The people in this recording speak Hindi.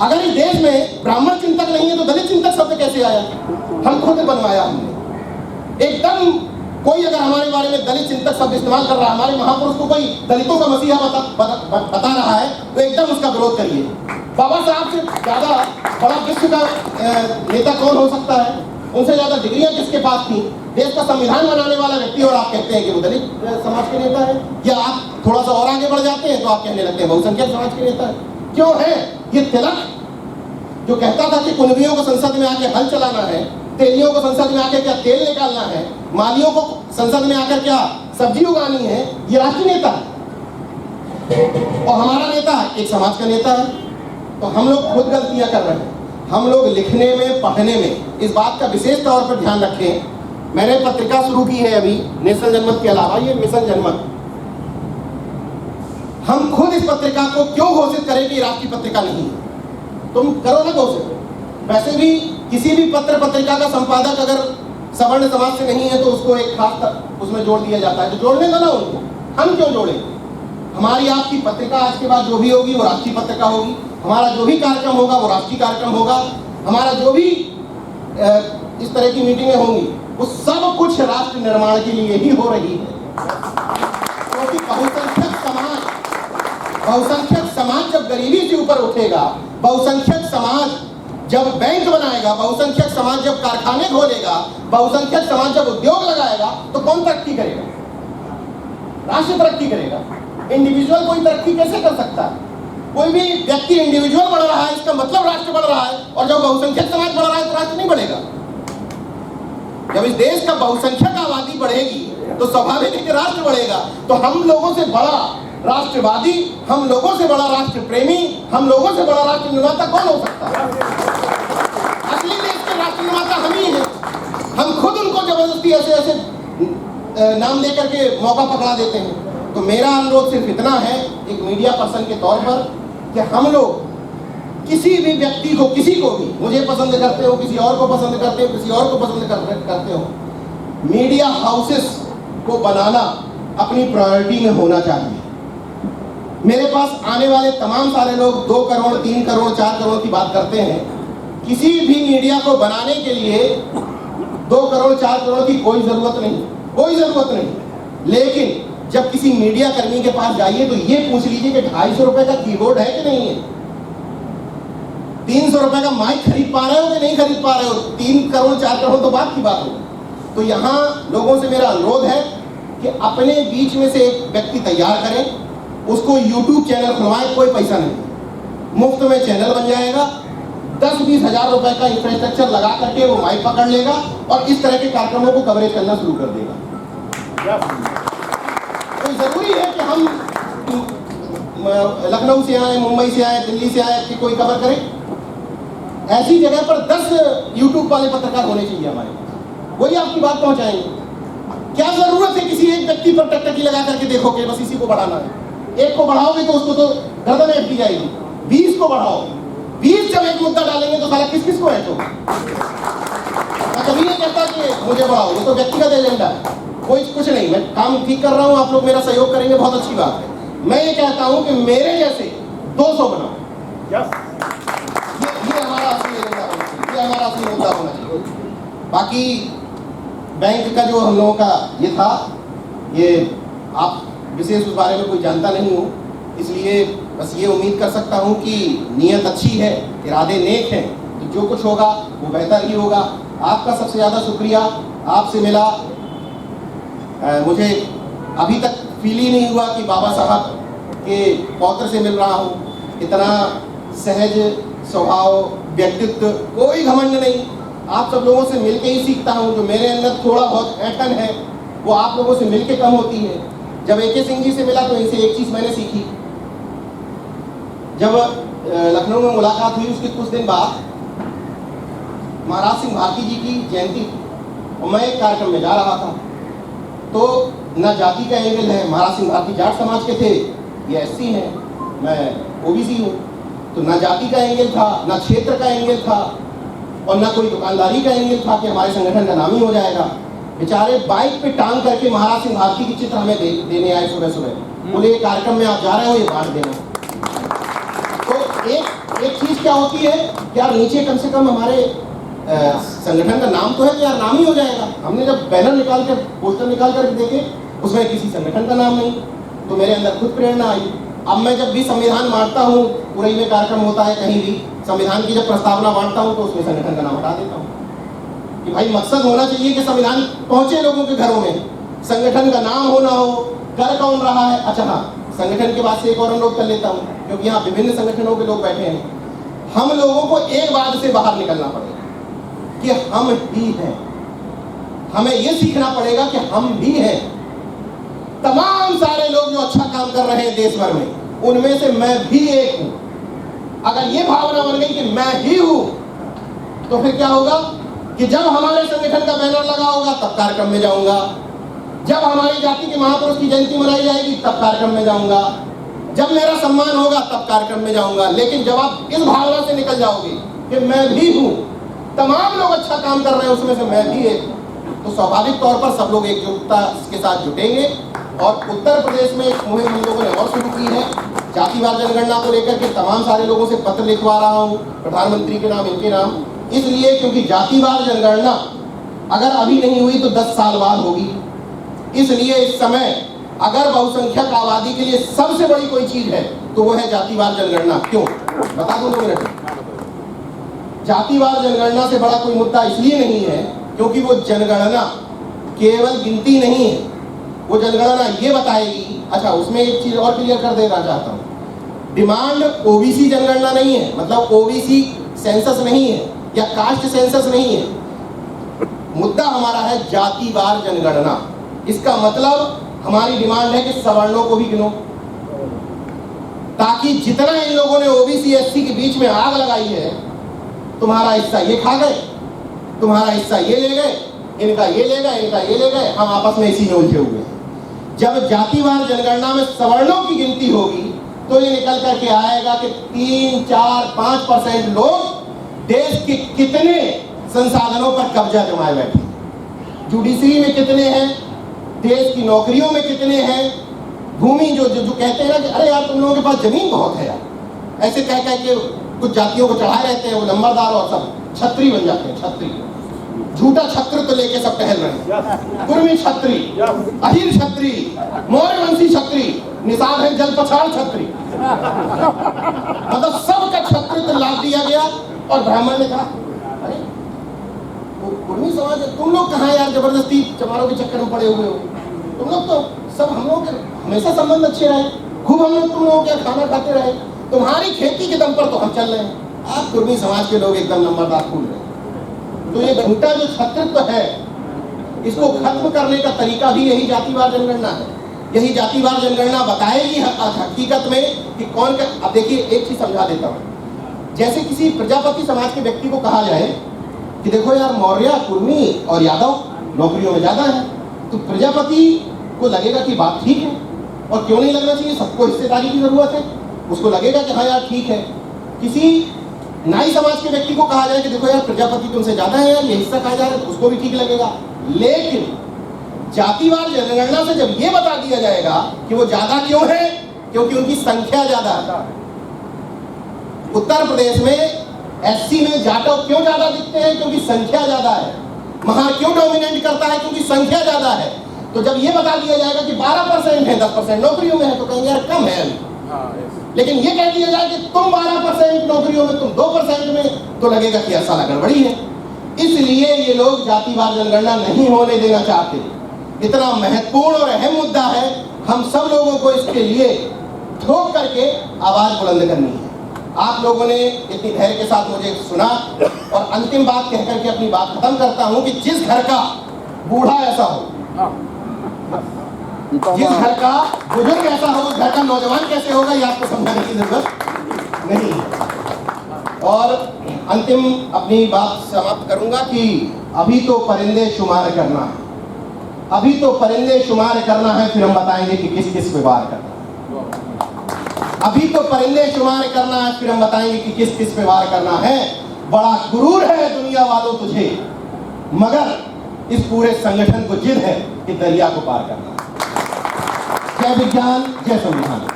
अगर इस देश में ब्राह्मण चिंतक नहीं है तो दलित चिंतक शब्द कैसे आया? हम खुद बनवाया हमने। एकदम कोई अगर हमारे बारे में दलित चिंतक शब्द इस्तेमाल कर रहा है, हमारे महापुरुष को कोई दलितों का मसीहा बता रहा है, तो एकदम उसका विरोध करिए। बाबा साहब से ज्यादा बड़ा विश्व का नेता कौन हो सकता है? उनसे ज्यादा डिग्रियां किसके पास थी? देश का संविधान बनाने वाला व्यक्ति, और आप कहते हैं कि वो दलित समाज के नेता है। या आप थोड़ा सा और आगे बढ़ जाते हैं तो आप कहने लगते हैं बहुसंख्यक समाज के नेता है। क्यों है? ये तिलक जो कहता था कि कुंभियों को संसद में आके हल चलाना है, तेलियों को संसद में आके क्या तेल निकालना है, मालियों को संसद में आकर क्या सब्जी उगानी है, ये राष्ट्रीय नेता है। और हमारा नेता एक समाज का नेता है। तो हम लोग खुद गलतियां कर रहे हैं। हम लोग लिखने में, पढ़ने में इस बात का विशेष तौर पर ध्यान रखें। मैंने पत्रिका शुरू की है अभी नेशनल जनमत के अलावा, ये मिशन जनमत। हम खुद इस पत्रिका को क्यों घोषित करें कि राष्ट्रीय पत्रिका नहीं है? तुम करो ना घोषित। वैसे भी किसी भी पत्र पत्रिका का संपादक अगर सवर्ण समाज से नहीं है तो उसको एक खास उसमें जोड़ दिया जाता है। तो जोड़ने दो ना उनको, हम क्यों जोड़ें? हमारी आपकी पत्रिका आज के बाद जो भी होगी वो राष्ट्रीय पत्रिका होगी। हमारा जो भी कार्यक्रम होगा वो राष्ट्रीय कार्यक्रम होगा। हमारा जो भी इस तरह की मीटिंगें होंगी वो सब कुछ राष्ट्र निर्माण के लिए ही हो रही है। क्योंकि बहुसंख्यक समाज जब गरीबी से ऊपर उठेगा, बहुसंख्यक समाज जब बैंक बनाएगा, बहुसंख्यक समाज जब कारखाने खोलेगा, बहुसंख्यक समाज जब उद्योग लगाएगा, तो कौन तरक्की करेगा? राष्ट्र तरक्की करेगा। इंडिविजुअल कोई तरक्की कैसे कर सकता है? कोई भी व्यक्ति इंडिविजुअल बढ़ रहा है इसका मतलब राष्ट्र बढ़ रहा है, और जब बहुसंख्यक समाज बढ़ रहा है तो राष्ट्र नहीं बढ़ेगा। जब इस देश का बहुसंख्यक आबादी बढ़ेगी तो स्वाभाविक है कि राष्ट्र बढ़ेगा। तो हम लोगों से बड़ा राष्ट्रवादी, हम लोगों से बड़ा राष्ट्र प्रेमी, हम लोगों से बड़ा राष्ट्र निर्माता कौन हो सकता है? असली देश के राष्ट्र निर्माता हम ही हैं। हम खुद उनको जबरदस्ती ऐसे ऐसे नाम लेकर के मौका पकड़ा देते हैं। तो मेरा अनुरोध सिर्फ इतना है एक मीडिया पर्सन के तौर पर कि हम लोग किसी भी व्यक्ति को, किसी को भी, मुझे पसंद करते हो, किसी और को पसंद करते हो, किसी और को पसंद करते हो, मीडिया हाउसेस को बनाना अपनी प्रायोरिटी में होना चाहिए। मेरे पास आने वाले तमाम सारे लोग 2 करोड़ 3 करोड़ 4 करोड़ की बात करते हैं। किसी भी मीडिया को बनाने के लिए 2 करोड़ 4 करोड़ की कोई जरूरत नहीं, कोई जरूरत नहीं। लेकिन जब किसी मीडिया कर्मी के पास जाइए तो ये पूछ लीजिए कि 250 रुपए का कीबोर्ड है कि नहीं है, 300 रुपए का माइक खरीद पा रहे हो कि नहीं खरीद पा रहे हो। 3 करोड़ 4 करोड़ तो बात की बात होगी। तो यहाँ लोगों से मेरा अनुरोध है कि अपने बीच में से एक व्यक्ति तैयार करें, उसको YouTube चैनल खुलवाएं, कोई पैसा नहीं, मुफ्त में चैनल बन जाएगा। 10-20 हजार रुपए का इंफ्रास्ट्रक्चर लगा करके वो माइक पकड़ लेगा और इस तरह के कार्यक्रमों को कवरेज करना शुरू कर देगा। तो जरूरी है कि हम लखनऊ से आए, मुंबई से आए, दिल्ली से आए कि कोई कवर करे। ऐसी जगह पर 10 YouTube वाले पत्रकार होने चाहिए हमारे पास, वही आपकी बात पहुंचाएंगे। क्या जरूरत है किसी एक व्यक्ति पर टकटकी लगा करके देखो कि बस इसी को बढ़ाना है। एक को बढ़ाओगे तो उसको तो गर्दन ऐंठ दी जाएगी। 20 को बढ़ाओ, 20 जब एक मुद्दा डालेंगे तो साला किस किस को ऐंठो। मैं कभी नहीं कहता कि मुझे बढ़ाओ, ये तो व्यक्तिगत एजेंडा है, कोई कुछ नहीं। मैं काम ठीक कर रहा हूँ, आप लोग मेरा सहयोग करेंगे, बहुत अच्छी बात है। मैं ये कहता हूँ कि मेरे जैसे 200 बनाओ। ये हमारा असली एजेंडा होना चाहिए, ये हमारा असली मुद्दा होना चाहिए। बाकी बैंक का जो हम लोगों का ये था, ये आप विशेष उस बारे में कोई जानता नहीं हूँ, इसलिए बस ये उम्मीद कर सकता हूँ कि नीयत अच्छी है, इरादे नेक हैं, तो जो कुछ होगा वो बेहतर ही होगा। आपका सबसे ज़्यादा शुक्रिया। आपसे मिला, मुझे अभी तक फील ही नहीं हुआ कि बाबा साहब के पौत्र से मिल रहा हूँ। इतना सहज स्वभाव, व्यक्तित्व, कोई घमंड नहीं। आप सब लोगों से मिलके ही सीखता हूँ। जो मेरे अंदर थोड़ा बहुत ऐठन है वो आप लोगों से मिलके कम होती है। जब AK सिंह जी से मिला तो इनसे एक चीज़ मैंने सीखी। जब लखनऊ में मुलाकात हुई उसके कुछ दिन बाद महाराज सिंह भारती जी की जयंती थी और मैं एक कार्यक्रम में जा रहा था। तो न जाति का एंगल है, महाराज सिंह भारती जाट समाज के थे, ये SC हैं, मैं OBC हूँ। तो न जाति का एंगल था, न क्षेत्र का एंगल था, और न कोई दुकानदारी का एंगल था कि हमारे संगठन का नाम ही हो जाएगा। बेचारे बाइक पे टांग करके महाराज सिंह भारती की चित्र हमें देने आए सुबह सुबह। बोले ये कार्यक्रम में आप जा रहे हो, ये बांट देना। तो एक चीज क्या होती है कि यार नीचे कम से कम हमारे संगठन का नाम तो है, तो यार नाम ही हो जाएगा। हमने जब बैनर निकाल कर, पोस्टर निकाल कर देखे, उसमें किसी संगठन का नाम नहीं, तो मेरे अंदर खुद प्रेरणा आई। अब मैं जब भी संविधान बांटता हूँ, पुरई में कार्यक्रम होता है कहीं भी, संविधान की जब प्रस्तावना बांटता हूँ तो उसमें संगठन का नाम हटा देता हूँ कि भाई मकसद होना चाहिए कि संविधान पहुंचे लोगों के घरों में, संगठन का नाम होना हो, कर कौन रहा है। अच्छा हाँ, संगठन के बाद से एक और अनुरोध कर लेता हूँ, क्योंकि यहाँ विभिन्न संगठनों के लोग बैठे हैं। हम लोगों को एक बात से बाहर निकलना पड़ेगा कि हम ही हैं। हमें यह सीखना पड़ेगा कि हम भी हैं। तमाम सारे लोग जो अच्छा काम कर रहे हैं देश भर में, उनमें से मैं भी एक हूं। अगर ये भावना बन गई कि मैं ही हूं, तो फिर क्या होगा कि जब हमारे संगठन का बैनर लगा होगा तब कार्यक्रम में जाऊंगा, जब हमारी जाति के महापुरुष की जयंती मनाई जाएगी तब कार्यक्रम में जाऊंगा, जब मेरा सम्मान होगा तब कार्यक्रम में जाऊंगा। लेकिन जब आप इस भावना से निकल जाओगे कि मैं भी हूं, तमाम लोग अच्छा काम कर रहे हैं उसमें से मैं भी एक हूं, तो स्वाभाविक तौर पर सब लोग एकजुटता के साथ जुटेंगे। और उत्तर प्रदेश में एक मुहिम हम लोगों ने और शुरू की है, जातिवार जनगणना को लेकर के तमाम सारे लोगों से पत्र लिखवा रहा हूँ, प्रधानमंत्री के नाम, इनके नाम, इसलिए क्योंकि जातिवार जनगणना अगर अभी नहीं हुई तो 10 साल बाद होगी। इसलिए इस समय अगर बहुसंख्यक आबादी के लिए सबसे बड़ी कोई चीज है तो वो है जातिवार जनगणना। क्यों, बता दो 2 मिनट। जातिवार जनगणना से बड़ा कोई मुद्दा इसलिए नहीं है क्योंकि वो जनगणना केवल गिनती नहीं है, वो जनगणना ये बताएगी। अच्छा, उसमें एक चीज और क्लियर कर देना चाहता हूँ, डिमांड ओबीसी जनगणना नहीं है, मतलब ओबीसी सेंसस नहीं है या कास्ट सेंसस नहीं है। मुद्दा हमारा है जातिवार जनगणना। इसका मतलब हमारी डिमांड है कि सवर्णों को भी गिनो, ताकि जितना इन लोगों ने ओबीसी एससी के बीच में आग लगाई है, तुम्हारा हिस्सा ये खा गए, तुम्हारा हिस्सा ये ले गए, इनका ये ले गए, इनका ये ले गए, हम आपस में इसी में उलझे हुए हैं। जब जातिवार जनगणना में सवर्णों की गिनती होगी तो ये निकल करके आएगा कि 3, 4, 5% लोग देश के कितने संसाधनों पर कब्जा जमाए बैठे, जुडिशरी में कितने हैं, देश की नौकरियों में कितने हैं, भूमि जो कहते हैं ना कि अरे यार तुम लोगों के पास जमीन बहुत है यार, ऐसे कह के कुछ जातियों को चढ़ाए रहते हैं, वो नंबरदार और सब छत्री बन जाते हैं। छत्री, झूठा छत्र तो लेके सब टहल रहे हैं, कुर्मी छत्री, अहिर छत्री, मौर्यवंशी छत्री, निषाद है जल पछाड़ छत्री, मतलब सबका छत्र तो लाद दिया गया। और ब्राह्मण ने कहा अरे कुर्मी समाज तुम लोग कहाँ यार जबरदस्ती चमारों के चक्कर में पड़े हुए हो, तुम लोग तो सब हम लोग के हमेशा संबंध अच्छे रहे, खूब हम लोग तुम लोगों के खाना खाते रहे, तुम्हारी खेती के दम पर तो हम चल रहे हैं, आप कुर्मी समाज के लोग एकदम नंबरदार फूल रहे हैं। तो ये झूठा जो छत्रत्व है, इसको खत्म करने का तरीका भी यही जातिवार जनगणना है। यही जातिवार जनगणना बताएगी हकीकत में कि कौन का। अब देखिए एक चीज समझा देता हूँ, जैसे किसी प्रजापति समाज के व्यक्ति को कहा जाए कि देखो यार मौर्य, कुर्मी और यादव नौकरियों में ज्यादा है, तो प्रजापति को लगेगा कि बात ठीक है, और क्यों नहीं लगना चाहिए, सबको हिस्सेदारी की जरूरत है, उसको लगेगा कि हाँ यार ठीक है। किसी नाई समाज के व्यक्ति को कहा जाए कि देखो यार प्रजापति तुमसे ज्यादा है यार, ये हिस्सा कहा जा रहा है, तो उसको भी ठीक लगेगा। लेकिन जातिवार जनगणना से जब ये बता दिया जाएगा कि वो ज्यादा क्यों है, क्योंकि उनकी संख्या ज्यादा है। उत्तर प्रदेश में एससी में जाटव क्यों ज्यादा दिखते हैं, क्योंकि संख्या ज्यादा है। महार क्यों डोमिनेट करता है, क्योंकि संख्या ज्यादा है। तो जब ये बता दिया जाएगा कि 12% है, 10% नौकरियों में है, तो कहेंगे यार कम है अभी। लेकिन ये कह दिया जाए कि तुम 12% नौकरियों में, तुम 2% में, तो लगेगा कि ऐसा गड़बड़ी है। इसलिए ये लोग जातिवार जनगणना नहीं होने देना चाहते। इतना महत्वपूर्ण और अहम मुद्दा है, हम सब लोगों को इसके लिए ठोक करके आवाज बुलंद करनी है। आप लोगों ने इतनी धैर्य के साथ मुझे सुना, और अंतिम बात कह करके अपनी बात खत्म करता हूं कि जिस घर का बूढ़ा ऐसा हो, जिस घर का बुजुर्ग ऐसा हो, उस घर का नौजवान कैसे होगा ये आपको समझाने की जरूरत नहीं है। और अंतिम अपनी बात समाप्त करूंगा कि अभी तो परिंदे शुमार करना है, अभी तो परिंदे शुमार करना है, फिर हम बताएंगे कि किस किस पे वार करना है। अभी तो परिंदे शुमार करना है, फिर हम बताएंगे कि किस किस पे वार करना है। बड़ा गुरूर है दुनिया वालों तुझे, मगर इस पूरे संगठन को जिद है कि दरिया को पार करना है। जय विज्ञान, जय संविधान।